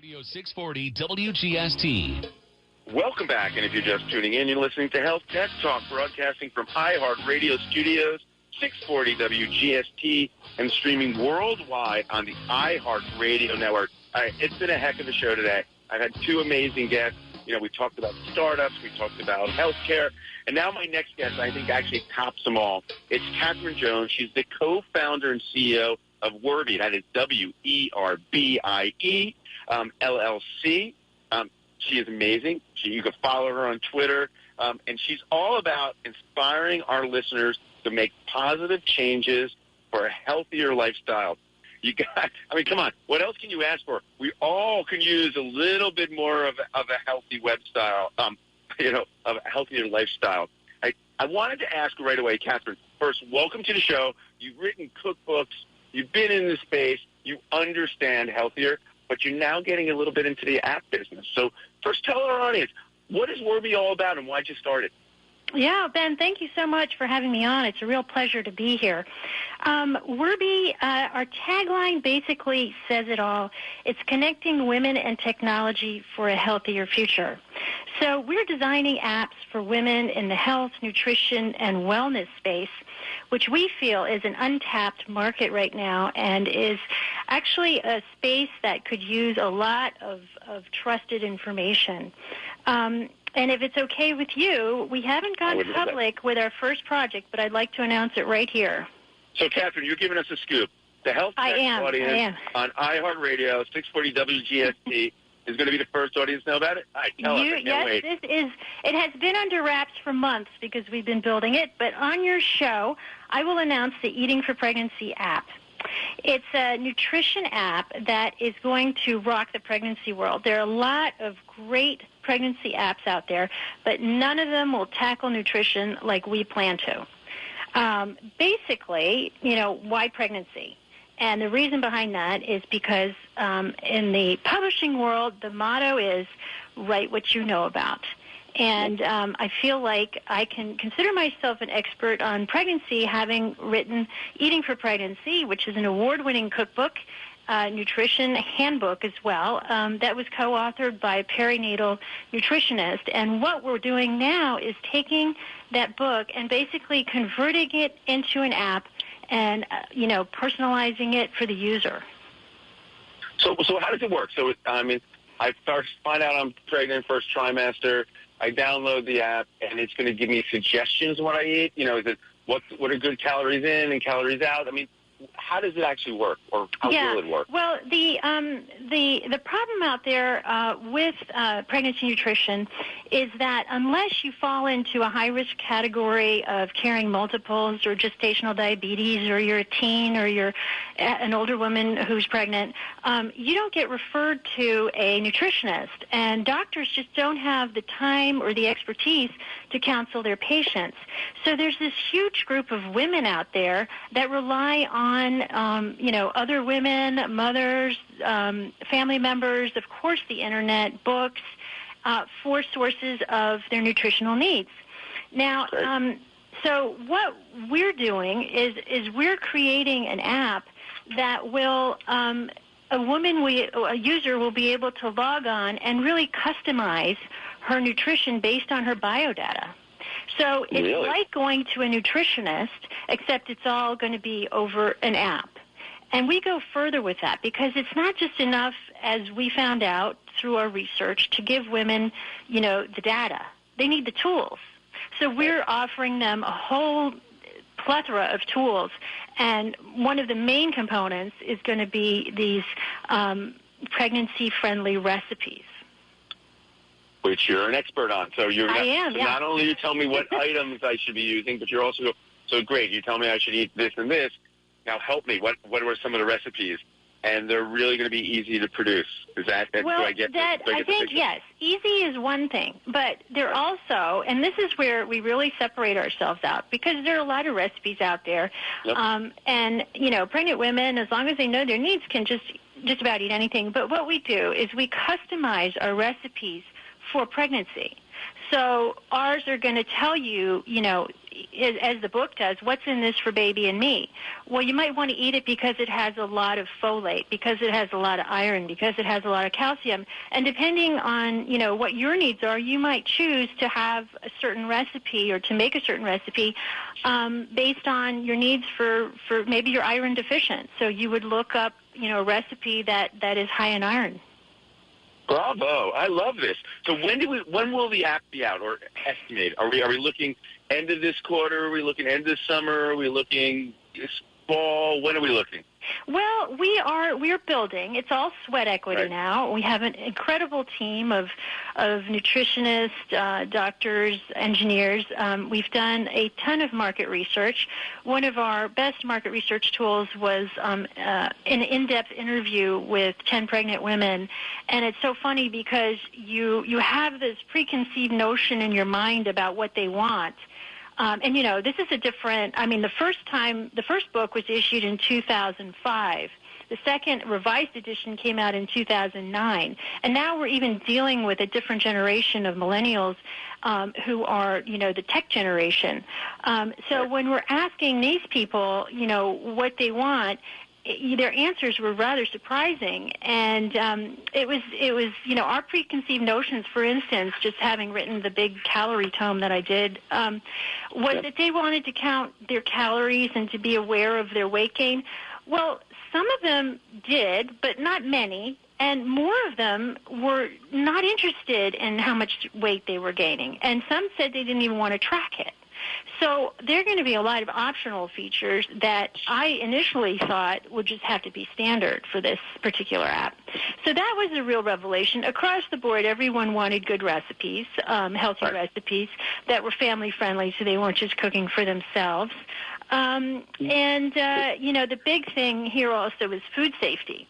Radio 640 WGST. Welcome back, and if you're just tuning in, you're listening to HealthTech Talk, broadcasting from iHeartRadio Studios, 640 WGST, and streaming worldwide on the iHeartRadio network. All right, it's been a heck of a show today. I've had two amazing guests. You know, we talked about startups, we talked about healthcare, and now my next guest, I think, actually tops them all. It's Catherine Jones. She's the co-founder and CEO of Werbie. That is Werbie, LLC. She is amazing. You can follow her on Twitter, and she's all about inspiring our listeners to make positive changes for a healthier lifestyle. Come on. What else can you ask for? We all can use a little bit more of a healthy lifestyle, of a healthier lifestyle. I wanted to ask right away, Catherine, first, welcome to the show. You've written cookbooks. You've been in the space. You understand healthier, but you're now getting a little bit into the app business. So first, tell our audience, what is Werbie all about and why'd you start it? Yeah, Ben, thank you so much for having me on. It's a real pleasure to be here. Werbie, our tagline basically says it all. It's connecting women and technology for a healthier future. So we're designing apps for women in the health, nutrition, and wellness space, which we feel is an untapped market right now and is actually a space that could use a lot of trusted information. And if it's okay with you, we haven't gone public with our first project, but I'd like to announce it right here. So, Catherine, you're giving us a scoop. The HealthTech audience on iHeartRadio, 640 WGST, is going to be the first audience to know about it? All right, tell us. I can't wait. It has been under wraps for months because we've been building it, but on your show, I will announce the Eating for Pregnancy app. It's a nutrition app that is going to rock the pregnancy world. There are a lot of great pregnancy apps out there, but none of them will tackle nutrition like we plan to. Basically, why pregnancy? And the reason behind that is because in the publishing world, the motto is write what you know about. And I feel like I can consider myself an expert on pregnancy, having written Eating for Pregnancy, which is an award-winning cookbook, nutrition handbook as well, that was co-authored by a perinatal nutritionist. And what we're doing now is taking that book and basically converting it into an app and, personalizing it for the user. So how does it work? So, I first find out I'm pregnant, first trimester. I download the app, and it's going to give me suggestions of what I eat. Is it what are good calories in and calories out? How does it actually work, or how will it work? Well, the problem out there with pregnancy nutrition is that unless you fall into a high-risk category of carrying multiples or gestational diabetes, or you're a teen, or you're an older woman who's pregnant, you don't get referred to a nutritionist, and doctors just don't have the time or the expertise to counsel their patients. So there's this huge group of women out there that rely on other women, mothers, family members, of course the internet, books, for sources of their nutritional needs. Now, so what we're doing is we're creating an app that will a user will be able to log on and really customize her nutrition based on her biodata. So it's like going to a nutritionist, except it's all going to be over an app. And we go further with that because it's not just enough, as we found out through our research, to give women, the data. They need the tools. So we're offering them a whole plethora of tools. And one of the main components is going to be these pregnancy-friendly recipes. Which you're an expert on. So not only you tell me what items I should be using, but you're also so great. You tell me I should eat this and this. Now help me. What were some of the recipes? And they're really going to be easy to produce. Is that? Well, I think yes. Easy is one thing, but they're also, and this is where we really separate ourselves out because there are a lot of recipes out there, and pregnant women, as long as they know their needs, can just about eat anything. But what we do is we customize our recipes for pregnancy. So ours are going to tell you, as the book does, what's in this for baby and me? Well, you might want to eat it because it has a lot of folate, because it has a lot of iron, because it has a lot of calcium. And depending on, what your needs are, you might choose to have a certain recipe or to make a certain recipe based on your needs for maybe you're iron deficient. So you would look up, a recipe that is high in iron. Bravo! I love this. So when will the app be out, or estimate? Are we looking end of this quarter? Are we looking end of summer? Are we looking this fall? When are we looking? Well, we're building. It's all sweat equity now. We have an incredible team of nutritionists, doctors, engineers. We've done a ton of market research. One of our best market research tools was an in-depth interview with 10 pregnant women. And it's so funny because you have this preconceived notion in your mind about what they want. And this is the first book was issued in 2005. The second revised edition came out in 2009. And now we're even dealing with a different generation of millennials who are, the tech generation. So when we're asking these people, what they want, their answers were rather surprising, and it was our preconceived notions. For instance, just having written the big calorie tome that I did, was that they wanted to count their calories and to be aware of their weight gain. Well, some of them did, but not many, and more of them were not interested in how much weight they were gaining, and some said they didn't even want to track it. So there are going to be a lot of optional features that I initially thought would just have to be standard for this particular app. So that was a real revelation. Across the board, everyone wanted good recipes, healthy recipes that were family-friendly, so they weren't just cooking for themselves. The big thing here also is food safety.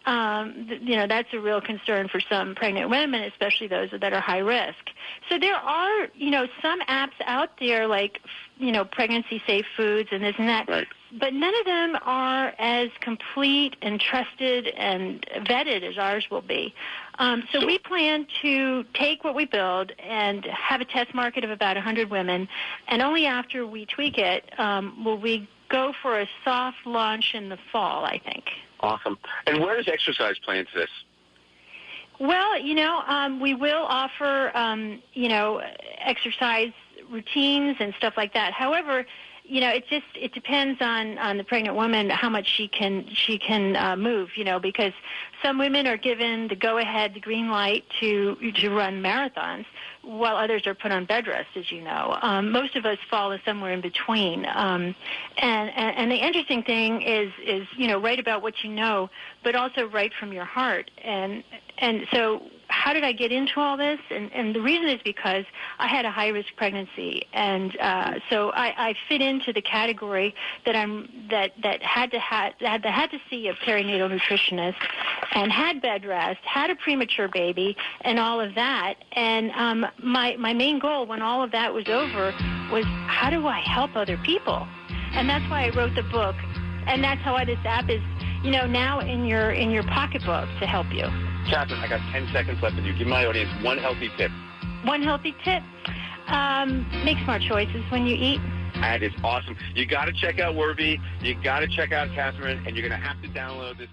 That's a real concern for some pregnant women, especially those that are high risk. So there are, some apps out there like, pregnancy safe foods and this and that, but none of them are as complete and trusted and vetted as ours will be. So we plan to take what we build and have a test market of about 100 women, and only after we tweak it will we go for a soft launch in the fall, I think. Awesome. And where does exercise play into this? Well, we will offer, exercise routines and stuff like that. However, it depends on the pregnant woman how much she can move, because some women are given the go-ahead, the green light to run marathons, while others are put on bed rest, as you know. Most of us fall somewhere in between. And the interesting thing is write about what you know, but also write from your heart. And so how did I get into all this? And the reason is because I had a high-risk pregnancy, and so I fit into the category that had to see a perinatal nutritionist, and had bed rest, had a premature baby, and all of that. And my main goal when all of that was over was, how do I help other people? And that's why I wrote the book, and that's how this app is, now in your pocketbook to help you. Catherine, I got 10 seconds left with you. Give my audience one healthy tip. One healthy tip? Make smart choices when you eat. That is awesome. You got to check out Werbie. You got to check out Catherine, and you're going to have to download this app.